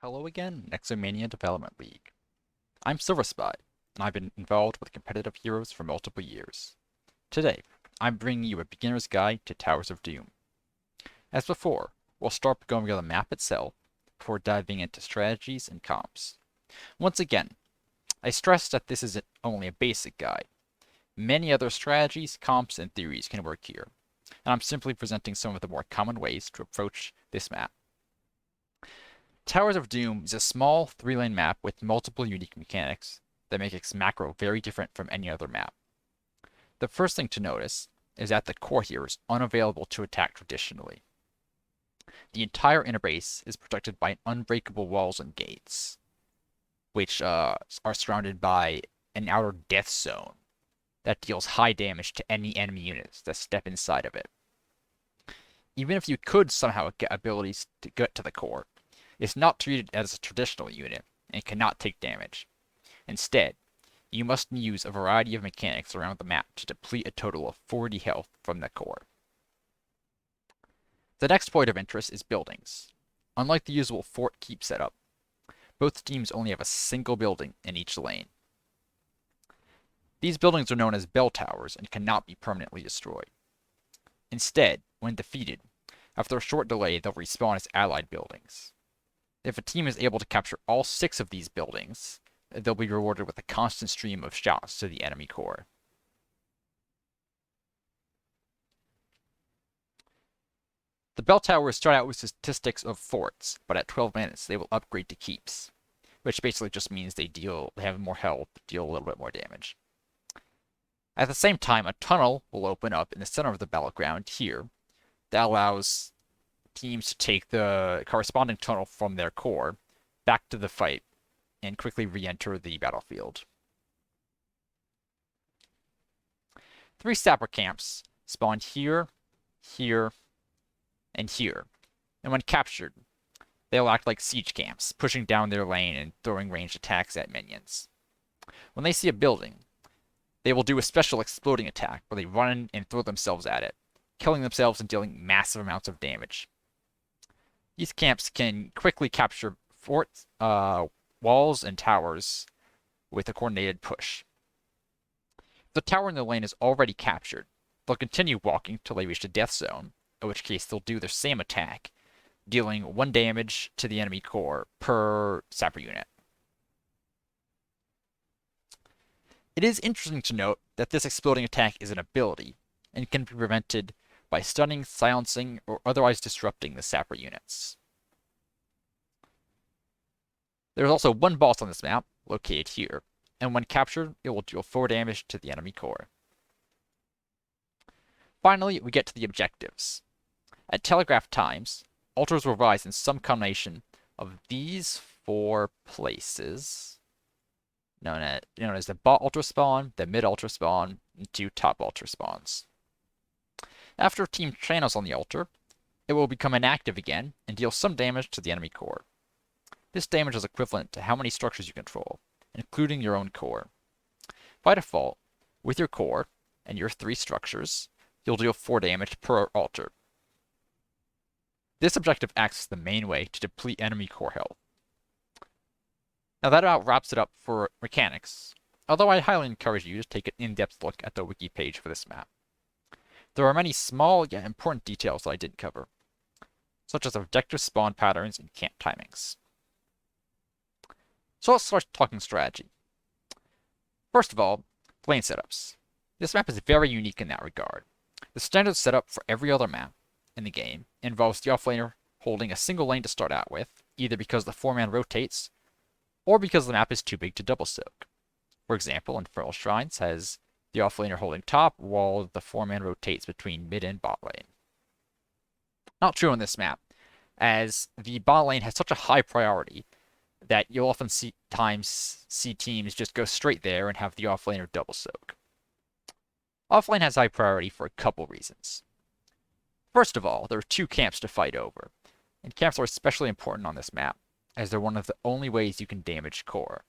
Hello again, Nexomania Development League. I'm Silver Spy, and I've been involved with competitive heroes for multiple years. Today, I'm bringing you a beginner's guide to Towers of Doom. As before, we'll start by going over the map itself before diving into strategies and comps. Once again, I stress that this is only a basic guide. Many other strategies, comps, and theories can work here, and I'm simply presenting some of the more common ways to approach this map. Towers of Doom is a small 3-lane map with multiple unique mechanics that make its macro very different from any other map. The first thing to notice is that the core here is unavailable to attack traditionally. The entire inner base is protected by unbreakable walls and gates, which are surrounded by an outer death zone that deals high damage to any enemy units that step inside of it. Even if you could somehow get abilities to get to the core, it's not treated as a traditional unit and cannot take damage. Instead, you must use a variety of mechanics around the map to deplete a total of 40 health from the core. The next point of interest is buildings. Unlike the usual fort keep setup, both teams only have a single building in each lane. These buildings are known as bell towers and cannot be permanently destroyed. Instead, when defeated, after a short delay they'll respawn as allied buildings. If a team is able to capture all 6 of these buildings, they'll be rewarded with a constant stream of shots to the enemy core. The bell towers start out with statistics of forts, but at 12 minutes they will upgrade to keeps, which basically just means they have more health, deal a little bit more damage. At the same time, a tunnel will open up in the center of the battleground here that allows teams to take the corresponding tunnel from their core back to the fight and quickly re-enter the battlefield. 3 sapper camps spawn here, here, and here, and when captured, they'll act like siege camps, pushing down their lane and throwing ranged attacks at minions. When they see a building, they will do a special exploding attack where they run in and throw themselves at it, killing themselves and dealing massive amounts of damage. These camps can quickly capture forts, walls, and towers with a coordinated push. If the tower in the lane is already captured, they'll continue walking till they reach the death zone, in which case they'll do their same attack, dealing 1 damage to the enemy core per sapper unit. It is interesting to note that this exploding attack is an ability, and can be prevented by stunning, silencing, or otherwise disrupting the sapper units. There is also 1 boss on this map, located here, and when captured, it will deal 4 damage to the enemy core. Finally, we get to the objectives. At telegraphed times, altars will rise in some combination of these 4 places, known as the bot altar spawn, the mid altar spawn, and 2 top altar spawns. After a team channels on the altar, it will become inactive again and deal some damage to the enemy core. This damage is equivalent to how many structures you control, including your own core. By default, with your core and your 3 structures, you'll deal 4 damage per altar. This objective acts as the main way to deplete enemy core health. Now that about wraps it up for mechanics, although I highly encourage you to take an in-depth look at the wiki page for this map. There are many small yet important details that I didn't cover, such as objective spawn patterns and camp timings. So let's start talking strategy. First of all, lane setups. This map is very unique in that regard. The standard setup for every other map in the game involves the offlaner holding a single lane to start out with, either because the 4-man rotates, or because the map is too big to double soak. For example, Infernal Shrines has the offlaner holding top, while the 4-man rotates between mid and bot lane. Not true on this map, as the bot lane has such a high priority that you'll often see teams just go straight there and have the offlaner double soak. Offlane has high priority for a couple reasons. First of all, there are 2 camps to fight over, and camps are especially important on this map, as they're one of the only ways you can damage core.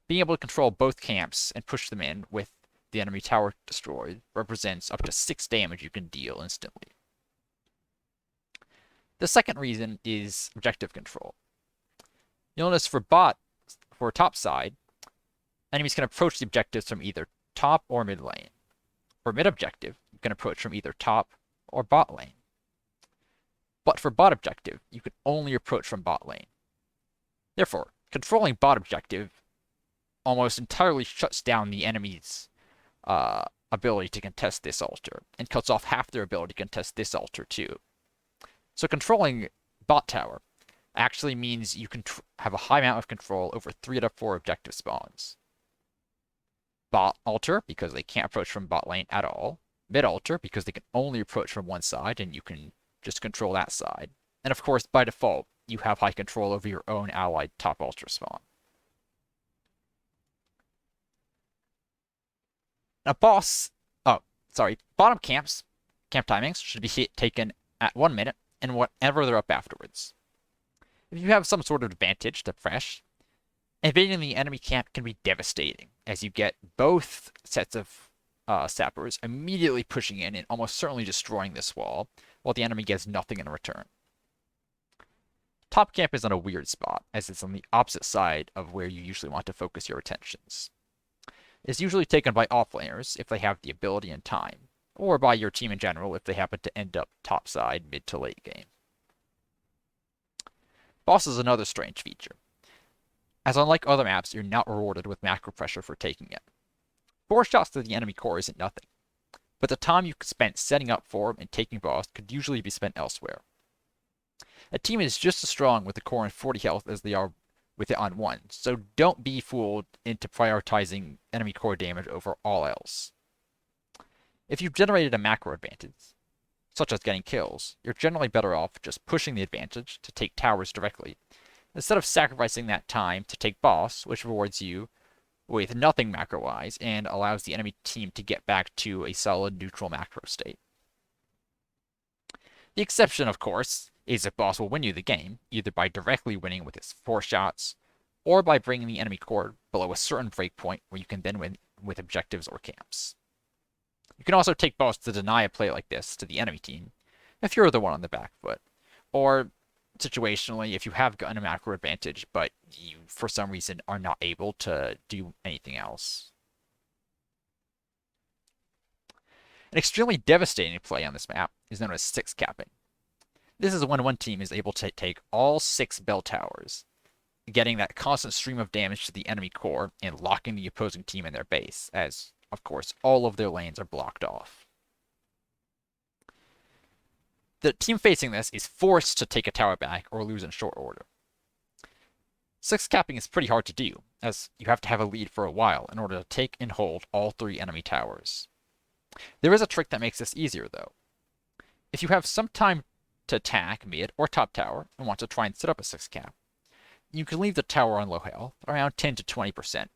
Being able to control both camps and push them in with the enemy tower destroyed represents up to 6 damage you can deal instantly. The second reason is objective control. You'll notice for top side, enemies can approach the objectives from either top or mid lane. For mid objective, you can approach from either top or bot lane. But for bot objective, you can only approach from bot lane. Therefore, controlling bot objective almost entirely shuts down the enemy's ability to contest this altar, and cuts off half their ability to contest this altar too. So controlling bot tower actually means you can have a high amount of control over 3 out of 4 objective spawns. Bot altar, because they can't approach from bot lane at all. Mid altar, because they can only approach from one side, and you can just control that side. And of course, by default, you have high control over your own allied top altar spawn. Now bottom camp timings should be taken at 1 minute and whatever they're up afterwards. If you have some sort of advantage to fresh, invading the enemy camp can be devastating, as you get both sets of sappers immediately pushing in and almost certainly destroying this wall, while the enemy gets nothing in return. Top camp is on a weird spot, as it's on the opposite side of where you usually want to focus your attentions. It's usually taken by offlaners if they have the ability and time, or by your team in general if they happen to end up topside mid to late game. Boss is another strange feature, as unlike other maps, you're not rewarded with macro pressure for taking it. 4 shots to the enemy core isn't nothing, but the time you spent setting up for and taking boss could usually be spent elsewhere. A team is just as strong with the core on 40 health as they are with it on 1, so don't be fooled into prioritizing enemy core damage over all else. If you've generated a macro advantage, such as getting kills, you're generally better off just pushing the advantage to take towers directly, instead of sacrificing that time to take boss, which rewards you with nothing macro-wise and allows the enemy team to get back to a solid neutral macro state. The exception, of course, is if boss will win you the game, either by directly winning with his 4 shots, or by bringing the enemy core below a certain breakpoint where you can then win with objectives or camps. You can also take boss to deny a play like this to the enemy team, if you're the one on the back foot, or situationally if you have gotten a macro advantage, but you for some reason are not able to do anything else. An extremely devastating play on this map is known as 6 capping. This is when one team is able to take all 6 bell towers, getting that constant stream of damage to the enemy core and locking the opposing team in their base, as, of course, all of their lanes are blocked off. The team facing this is forced to take a tower back or lose in short order. 6 capping is pretty hard to do, as you have to have a lead for a while in order to take and hold all 3 enemy towers. There is a trick that makes this easier, though. If you have some time to attack mid or top tower and want to try and set up a 6 cap, you can leave the tower on low health, around 10 to 20%.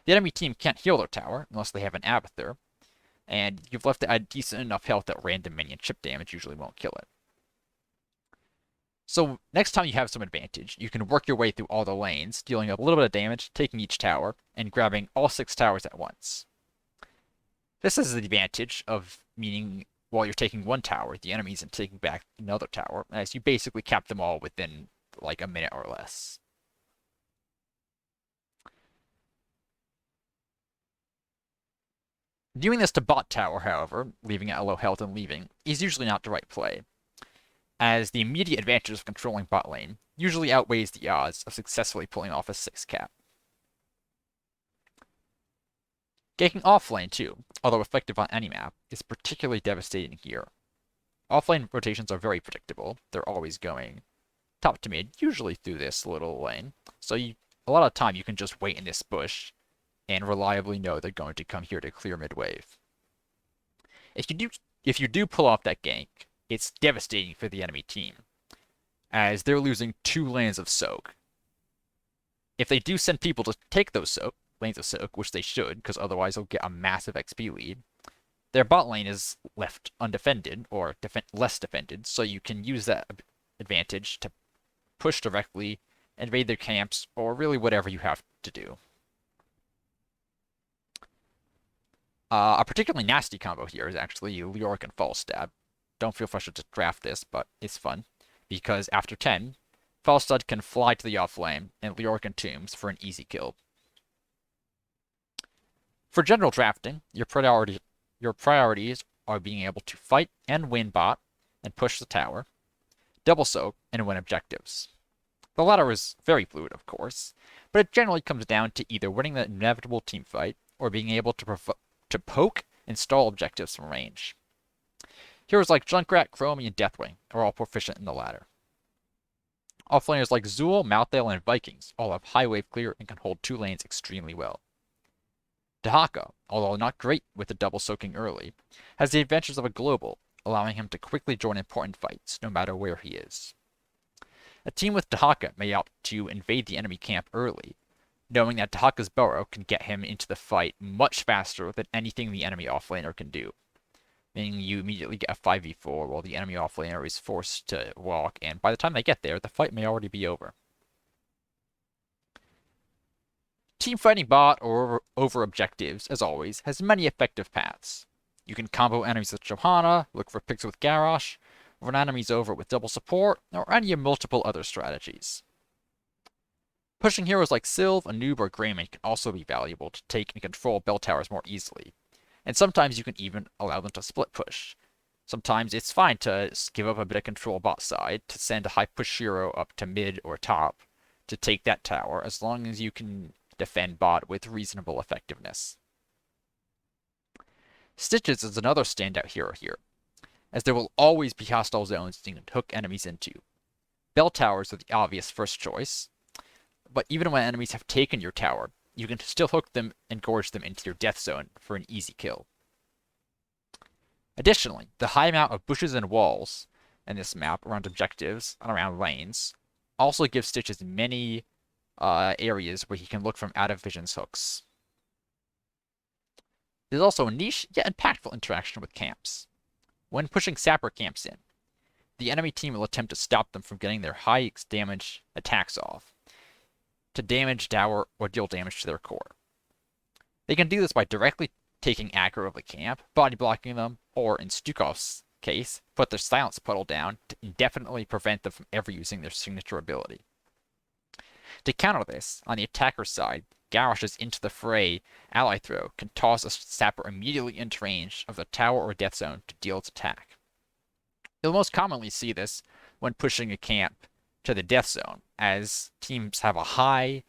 The enemy team can't heal their tower unless they have an Abathur, and you've left it at decent enough health that random minion chip damage usually won't kill it. So next time you have some advantage, you can work your way through all the lanes, dealing a little bit of damage, taking each tower, and grabbing all 6 towers at once. This is the advantage of meaning while you're taking one tower, the enemy isn't taking back another tower, as you basically cap them all within like a minute or less. Doing this to bot tower, however, leaving it at low health and leaving, is usually not the right play, as the immediate advantage of controlling bot lane usually outweighs the odds of successfully pulling off a 6 cap. Ganking offlane, too, although effective on any map, is particularly devastating here. Offlane rotations are very predictable. They're always going top to mid, usually through this little lane. So a lot of time you can just wait in this bush and reliably know they're going to come here to clear mid wave. If you do pull off that gank, it's devastating for the enemy team, as they're losing 2 lanes of soak. If they do send people to take those lanes of soak, which they should, because otherwise they'll get a massive XP lead, their bot lane is left undefended, or less defended, so you can use that advantage to push directly, invade their camps, or really whatever you have to do. A particularly nasty combo here is actually Leoric and False Stab. Don't feel pressured to draft this, but it's fun, because after 10, Falstad can fly to the offlane, and Leoric and Tombs for an easy kill. For general drafting, your priorities are being able to fight and win bot, and push the tower, double soak, and win objectives. The latter is very fluid, of course, but it generally comes down to either winning the inevitable teamfight or being able to poke and stall objectives from range. Heroes like Junkrat, Chromie, and Deathwing are all proficient in the latter. Offlaners like Zool, Malthael, and Vikings all have high wave clear and can hold 2 lanes extremely well. Dahaka, although not great with the double soaking early, has the advantages of a global, allowing him to quickly join important fights, no matter where he is. A team with Dahaka may opt to invade the enemy camp early, knowing that Dahaka's burrow can get him into the fight much faster than anything the enemy offlaner can do, meaning you immediately get a 5v4 while the enemy offlaner is forced to walk, and by the time they get there, the fight may already be over. Team fighting bot or over objectives, as always, has many effective paths. You can combo enemies with Johanna, look for picks with Garrosh, run enemies over with double support, or any of multiple other strategies. Pushing heroes like Sylve, Anub, or Greymane can also be valuable to take and control bell towers more easily, and sometimes you can even allow them to split push. Sometimes it's fine to give up a bit of control bot side to send a high push hero up to mid or top to take that tower, as long as you can defend bot with reasonable effectiveness. Stitches is another standout hero here, as there will always be hostile zones you can hook enemies into. Bell towers are the obvious first choice, but even when enemies have taken your tower, you can still hook them and gorge them into your death zone for an easy kill. Additionally, the high amount of bushes and walls in this map around objectives and around lanes also gives Stitches many areas where he can look from out of vision's hooks. There's also a niche yet impactful interaction with camps. When pushing sapper camps in, the enemy team will attempt to stop them from getting their high damage attacks off, to damage tower or deal damage to their core. They can do this by directly taking aggro of the camp, body blocking them, or in Stukov's case, put their silence puddle down to indefinitely prevent them from ever using their signature ability. To counter this, on the attacker's side, Garrosh's Into the Fray ally throw can toss a sapper immediately into range of the tower or death zone to deal its attack. You'll most commonly see this when pushing a camp to the death zone, as teams have a high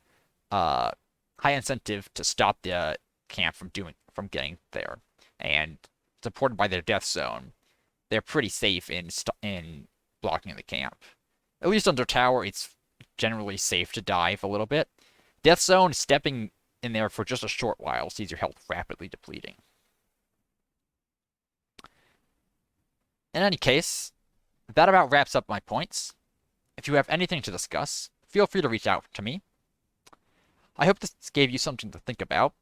incentive to stop the camp from getting there, and supported by their death zone, they're pretty safe in blocking the camp. At least under tower, it's generally safe to dive a little bit. Death zone, stepping in there for just a short while sees your health rapidly depleting. In any case, that about wraps up my points. If you have anything to discuss, feel free to reach out to me. I hope this gave you something to think about.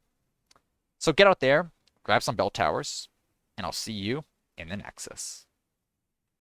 So get out there, grab some bell towers, and I'll see you in the Nexus.